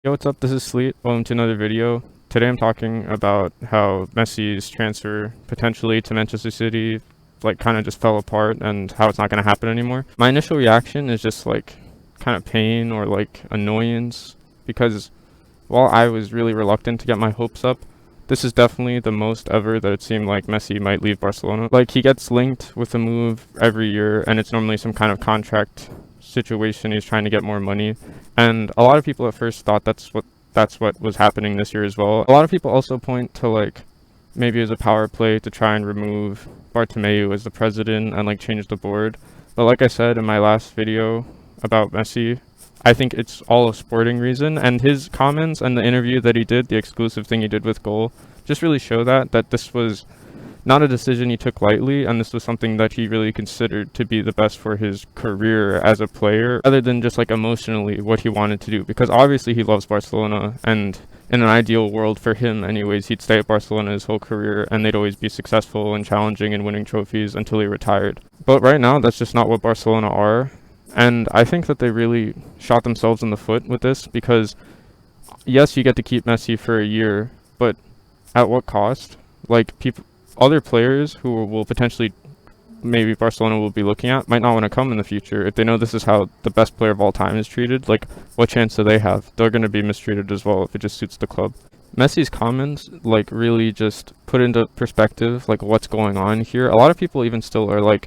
Yo, what's up? This is Sleet. Welcome to another video. Today I'm talking about how Messi's transfer potentially to Manchester City kind of just fell apart and how it's not going to happen anymore. My initial reaction is just kind of pain or annoyance because while I was really reluctant to get my hopes up, this is definitely the most ever that it seemed like Messi might leave Barcelona. He gets linked with a move every year and it's normally some kind of contract situation. He's trying to get more money, and a lot of people at first thought that's what was happening this year as well. A lot of people also point to maybe as a power play to try and remove Bartomeu as the president and change the board. But like I said in my last video about Messi, I think it's all a sporting reason, and his comments and the interview that he did, the exclusive thing he did with Goal, just really show that this was not a decision he took lightly, and this was something that he really considered to be the best for his career as a player, rather than just emotionally what he wanted to do. Because obviously he loves Barcelona, and in an ideal world for him anyways, he'd stay at Barcelona his whole career and they'd always be successful and challenging and winning trophies until he retired. But right now, that's just not what Barcelona are, and I think that they really shot themselves in the foot with this, because yes, you get to keep Messi for a year, but at what cost? Other players who will potentially, maybe Barcelona will be looking at, might not want to come in the future if they know this is how the best player of all time is treated. What chance do they have? They're going to be mistreated as well if it just suits the club. Messi's comments really just put into perspective what's going on here. A lot of people even still are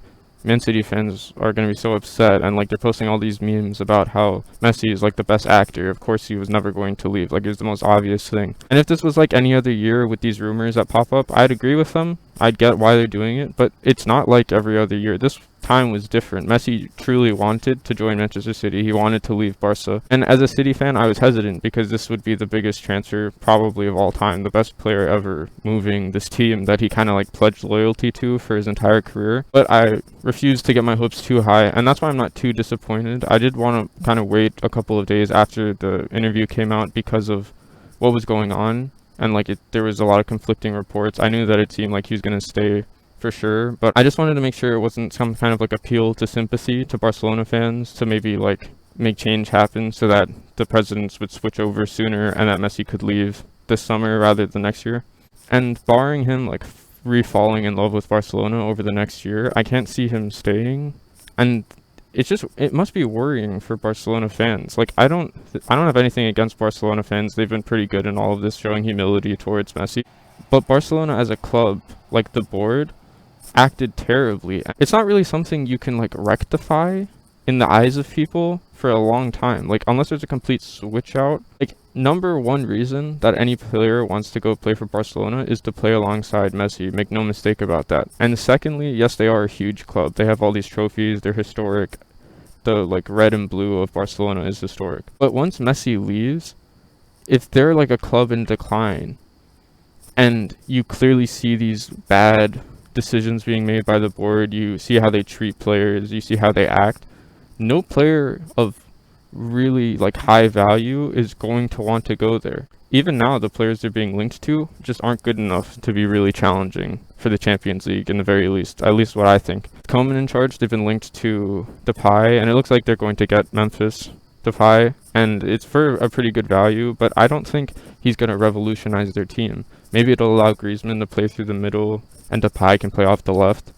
Man City fans are going to be so upset, and they're posting all these memes about how Messi is the best actor. Of course he was never going to leave. It was the most obvious thing. And if this was any other year with these rumors that pop up, I'd agree with them. I'd get why they're doing it, but it's not like every other year. This time was different. Messi truly wanted to join Manchester City. He wanted to leave Barca. And as a City fan, I was hesitant because this would be the biggest transfer probably of all time. The best player ever moving this team that he kind of pledged loyalty to for his entire career. But I refused to get my hopes too high, and that's why I'm not too disappointed. I did want to kind of wait a couple of days after the interview came out because of what was going on, and there was a lot of conflicting reports. I knew that it seemed like he was going to stay for sure, but I just wanted to make sure it wasn't some kind of appeal to sympathy to Barcelona fans to maybe make change happen so that the presidents would switch over sooner and that Messi could leave this summer rather than next year. And barring him re-falling in love with Barcelona over the next year, I can't see him staying, and it must be worrying for Barcelona fans. I don't have anything against Barcelona fans. They've been pretty good in all of this, showing humility towards Messi. But Barcelona as a club, the board, acted terribly. It's not really something you can rectify in the eyes of people for a long time. Unless there's a complete switch out. Number one reason that any player wants to go play for Barcelona is to play alongside Messi. Make no mistake about that. And secondly, yes, they are a huge club. They have all these trophies. They're historic. The red and blue of Barcelona is historic. But once Messi leaves, if they're a club in decline, and you clearly see these bad decisions being made by the board, you see how they treat players, you see how they act, no player of really high value is going to want to go there. Even now, the players they're being linked to just aren't good enough to be really challenging for the Champions League in the very least, at least what I think. Koeman in charge, they've been linked to Depay, and it looks like they're going to get Memphis Depay, and it's for a pretty good value, but I don't think he's going to revolutionize their team. Maybe it'll allow Griezmann to play through the middle, and Depay can play off the left.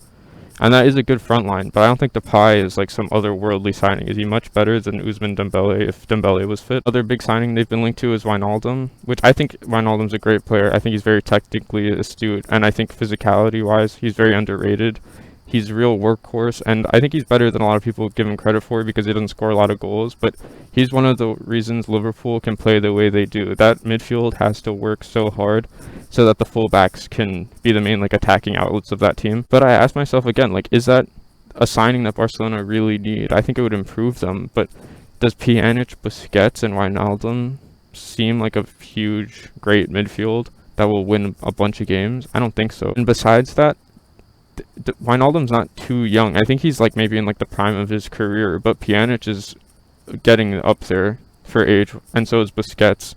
And that is a good front line, but I don't think Depay is some otherworldly signing. Is he much better than Ousmane Dembele if Dembele was fit? Other big signing they've been linked to is Wijnaldum, which I think Wijnaldum's a great player. I think he's very technically astute, and I think physicality-wise, he's very underrated. He's a real workhorse, and I think he's better than a lot of people give him credit for because he doesn't score a lot of goals, but he's one of the reasons Liverpool can play the way they do. That midfield has to work so hard so that the fullbacks can be the main attacking outlets of that team. But I asked myself again, is that a signing that Barcelona really need? I think it would improve them, but does Pjanic, Busquets, and Wijnaldum seem like a huge, great midfield that will win a bunch of games? I don't think so. And besides that, Wijnaldum's not too young. I think he's maybe in the prime of his career, but Pjanic is getting up there for age, and so is Busquets.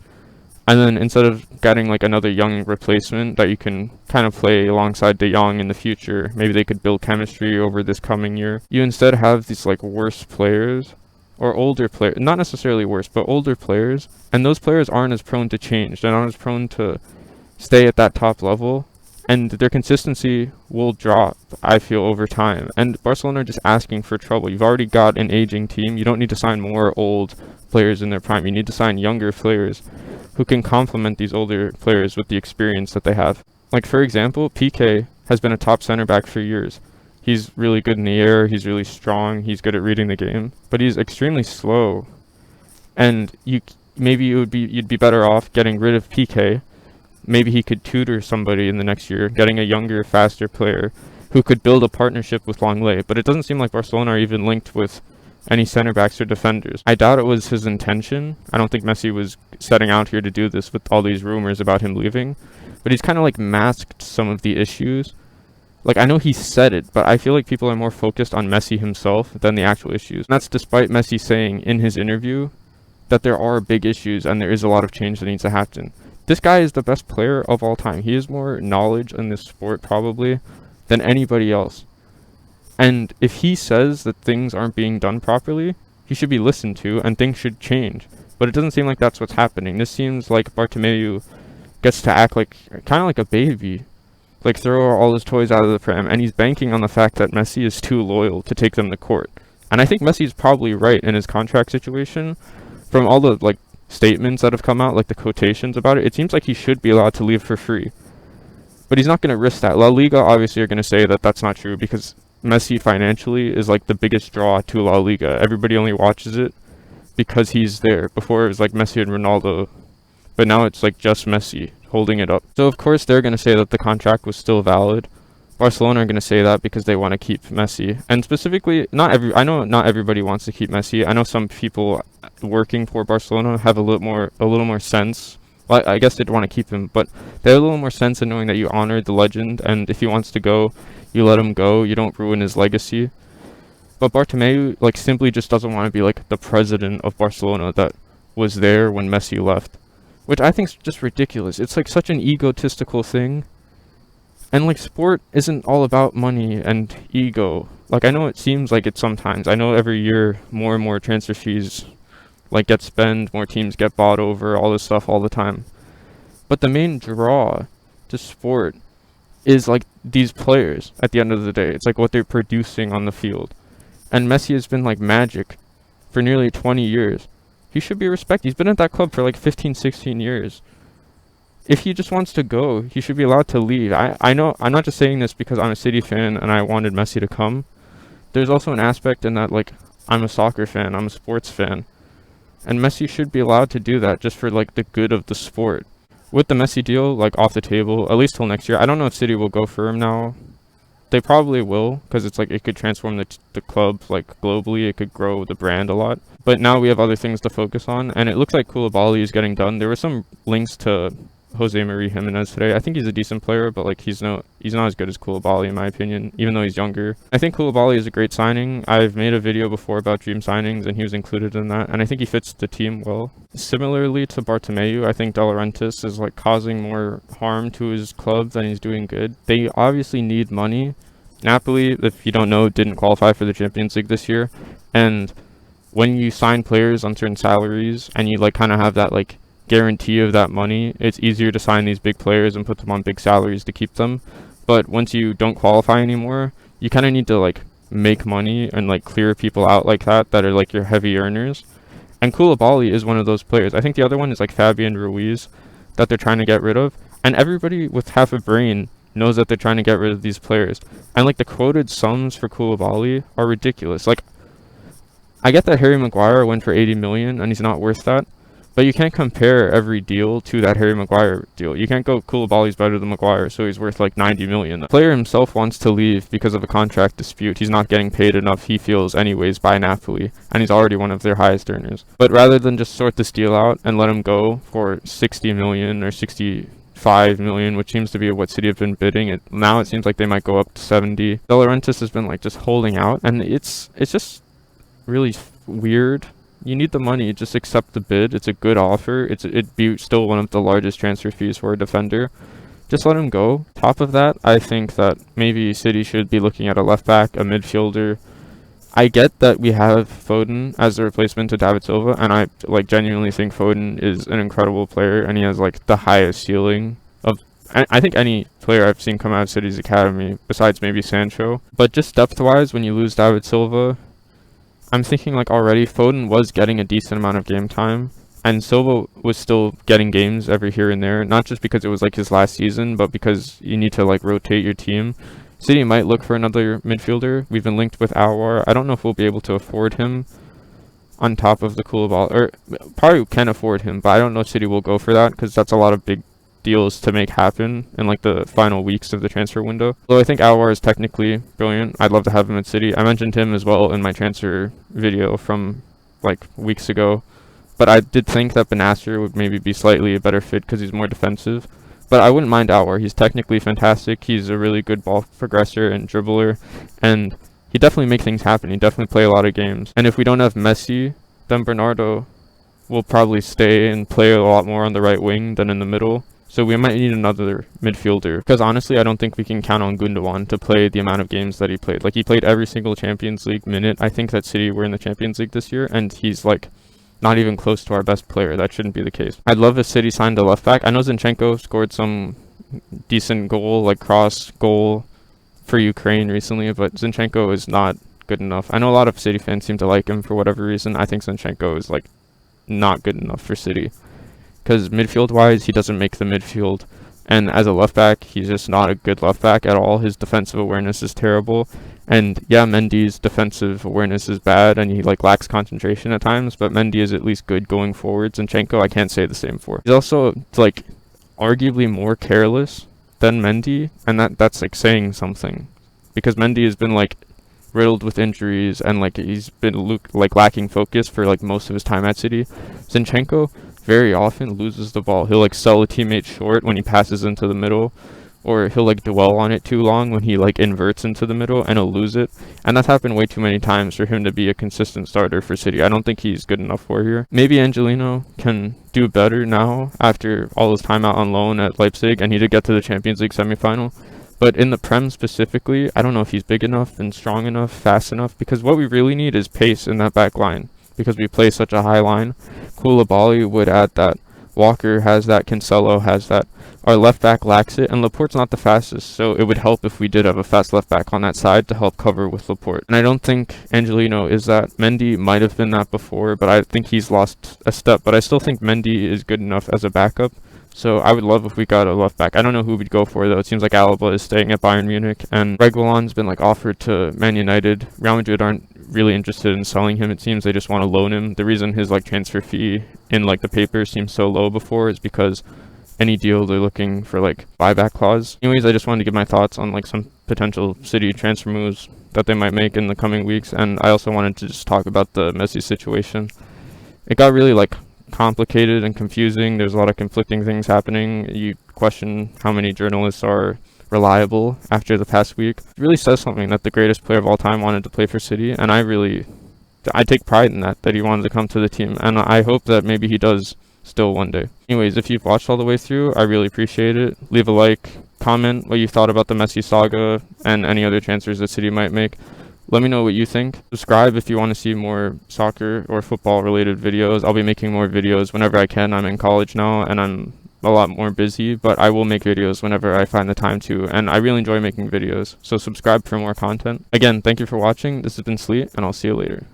And then instead of getting another young replacement that you can kind of play alongside De Jong in the future, maybe they could build chemistry over this coming year, you instead have these worse players or older players, not necessarily worse, but older players, and those players aren't as prone to change. They're not as prone to stay at that top level, and their consistency will drop, I feel, over time. And Barcelona are just asking for trouble. You've already got an aging team. You don't need to sign more old players in their prime. You need to sign younger players who can complement these older players with the experience that they have. Like, for example, PK has been a top center back for years. He's really good in the air, he's really strong, he's good at reading the game, but he's extremely slow. And you'd be better off getting rid of PK. Maybe he could tutor somebody in the next year, getting a younger, faster player who could build a partnership with Longley. But it doesn't seem like Barcelona are even linked with any center backs or defenders. I doubt it was his intention. I don't think Messi was setting out here to do this with all these rumors about him leaving. But he's kind of like masked some of the issues. Like, I know he said it, but I feel like people are more focused on Messi himself than the actual issues. And that's despite Messi saying in his interview that there are big issues and there is a lot of change that needs to happen. This guy is the best player of all time. He has more knowledge in this sport probably than anybody else. And if he says that things aren't being done properly, he should be listened to and things should change. But it doesn't seem like that's what's happening. This seems like Bartomeu gets to act like kind of like a baby. Like, throw all his toys out of the pram, and he's banking on the fact that Messi is too loyal to take them to court. And I think Messi's probably right in his contract situation. From all the like statements that have come out, like the quotations about it, it seems like he should be allowed to leave for free. But he's not going to risk that. La Liga obviously are going to say that that's not true because Messi financially is like the biggest draw to La Liga. Everybody only watches it because he's there. Before it was like Messi and Ronaldo, but now it's like just Messi holding it up. So of course they're going to say that the contract was still valid. Barcelona are going to say that because they want to keep Messi. And specifically, I know not everybody wants to keep Messi. I know some people working for Barcelona have a little more sense. Well, I guess they'd want to keep him, but they have a little more sense in knowing that you honor the legend, and if he wants to go, you let him go. You don't ruin his legacy. But Bartomeu like simply just doesn't want to be like the president of Barcelona that was there when Messi left, which I think is just ridiculous. It's like such an egotistical thing. And like, sport isn't all about money and ego. Like, I know it seems like it sometimes. I know every year more and more transfer fees like get spent, more teams get bought over, all this stuff all the time. But the main draw to sport is like these players at the end of the day. It's like what they're producing on the field. And Messi has been like magic for nearly 20 years. He should be respected. He's been at that club for like 15, 16 years. If he just wants to go, he should be allowed to leave. I know I'm not just saying this because I'm a City fan and I wanted Messi to come. There's also an aspect in that, like, I'm a soccer fan, I'm a sports fan. And Messi should be allowed to do that just for like the good of the sport. With the Messi deal like off the table, at least till next year, I don't know if City will go for him now. They probably will, because it's like it could transform the club like globally. It could grow the brand a lot. But now we have other things to focus on, and it looks like Koulibaly is getting done. There were some links to Jose Marie Jimenez today. I think he's a decent player, but like he's not as good as Koulibaly in my opinion, even though he's younger. I think Koulibaly is a great signing. I've made a video before about dream signings, and he was included in that, and I think he fits the team well. Similarly to Bartomeu, I think De Laurentiis is like causing more harm to his club than he's doing good. They obviously need money. Napoli, if you don't know, didn't qualify for the Champions League this year, and when you sign players on certain salaries and you like kind of have that like guarantee of that money, it's easier to sign these big players and put them on big salaries to keep them. But once you don't qualify anymore, you kind of need to like make money and like clear people out like that are like your heavy earners. And Koulibaly is one of those players. I think the other one is like Fabian Ruiz that they're trying to get rid of. And everybody with half a brain knows that they're trying to get rid of these players. And like the quoted sums for Koulibaly are ridiculous. Like, I get that Harry Maguire went for 80 million and he's not worth that. But you can't compare every deal to that Harry Maguire deal. You can't go Koulibaly's better than Maguire, so he's worth like 90 million. The player himself wants to leave because of a contract dispute. He's not getting paid enough, he feels, anyways, by Napoli, and he's already one of their highest earners. But rather than just sort this deal out and let him go for 60 million or 65 million, which seems to be what City have been bidding, now it seems like they might go up to 70. De Laurentiis has been like just holding out, and it's just really weird. You need the money, just accept the bid. It's a good offer. It'd be still one of the largest transfer fees for a defender. Just let him go. Top of that, I think that maybe City should be looking at a left back, a midfielder. I get that we have Foden as a replacement to David Silva, and I like genuinely think Foden is an incredible player, and he has like the highest ceiling of I think any player I've seen come out of City's academy, besides maybe Sancho. But just depth-wise, when you lose David Silva, I'm thinking like already Foden was getting a decent amount of game time, and Silva was still getting games every here and there, not just because it was like his last season, but because you need to like rotate your team. City might look for another midfielder. We've been linked with Aouar. I don't know if we'll be able to afford him on top of the Koulibaly, or probably can afford him, but I don't know if City will go for that because that's a lot of big deals to make happen in like the final weeks of the transfer window. Though I think Aouar is technically brilliant. I'd love to have him at City. I mentioned him as well in my transfer video from like weeks ago, but I did think that Benacer would maybe be slightly a better fit because he's more defensive. But I wouldn't mind Aouar. He's technically fantastic. He's a really good ball progressor and dribbler, and he definitely makes things happen. He definitely play a lot of games. And if we don't have Messi, then Bernardo will probably stay and play a lot more on the right wing than in the middle. So we might need another midfielder. Because honestly, I don't think we can count on Gundogan to play the amount of games that he played. Like, he played every single Champions League minute. I think that City were in the Champions League this year, and he's like not even close to our best player. That shouldn't be the case. I'd love if City signed a left back. I know Zinchenko scored some decent goal, like cross goal for Ukraine recently, but Zinchenko is not good enough. I know a lot of City fans seem to like him for whatever reason. I think Zinchenko is like not good enough for City because midfield wise, he doesn't make the midfield. And as a left back, he's just not a good left back at all. His defensive awareness is terrible. And yeah, Mendy's defensive awareness is bad, and he like lacks concentration at times. But Mendy is at least good going forward. Zinchenko, I can't say the same for. He's also like arguably more careless than Mendy, and that's like saying something, because Mendy has been like riddled with injuries, and like he's been like lacking focus for like most of his time at City. Zinchenko very often loses the ball. He'll like sell a teammate short when he passes into the middle, or he'll like dwell on it too long when he like inverts into the middle, and he'll lose it. And that's happened way too many times for him to be a consistent starter for City. I don't think he's good enough for here. Maybe Angelino can do better now after all his time out on loan at Leipzig, and he did get to the Champions League semifinal. But in the Prem specifically, I don't know if he's big enough and strong enough, fast enough, because what we really need is pace in that back line, because we play such a high line. Koulibaly would add that. Walker has that. Cancelo has that. Our left back lacks it, and Laporte's not the fastest, so it would help if we did have a fast left back on that side to help cover with Laporte. And I don't think Angelino is that. Mendy might have been that before, but I think he's lost a step. But I still think Mendy is good enough as a backup. So I would love if we got a left back. I don't know who we'd go for though. It seems like Alaba is staying at Bayern Munich, and Reguilon's been like offered to Man United. Real Madrid aren't really interested in selling him. It seems they just want to loan him. The reason his like transfer fee in like the papers seems so low before is because any deal they're looking for like buyback clause. Anyways, I just wanted to give my thoughts on like some potential City transfer moves that they might make in the coming weeks, and I also wanted to just talk about the Messi situation. It got really like complicated and confusing. There's a lot of conflicting things happening. You question how many journalists are reliable after the past week. It really says something that the greatest player of all time wanted to play for City, and I take pride in that he wanted to come to the team, and I hope that maybe he does still one day. Anyways, if you've watched all the way through, I really appreciate it. Leave a like, comment what you thought about the Messi saga and any other transfers that City might make. Let me know what you think. Subscribe if you want to see more soccer or football related videos. I'll be making more videos whenever I can. I'm in college now and I'm a lot more busy, but I will make videos whenever I find the time to, and I really enjoy making videos. So subscribe for more content. Again, thank you for watching. This has been Sleet, and I'll see you later.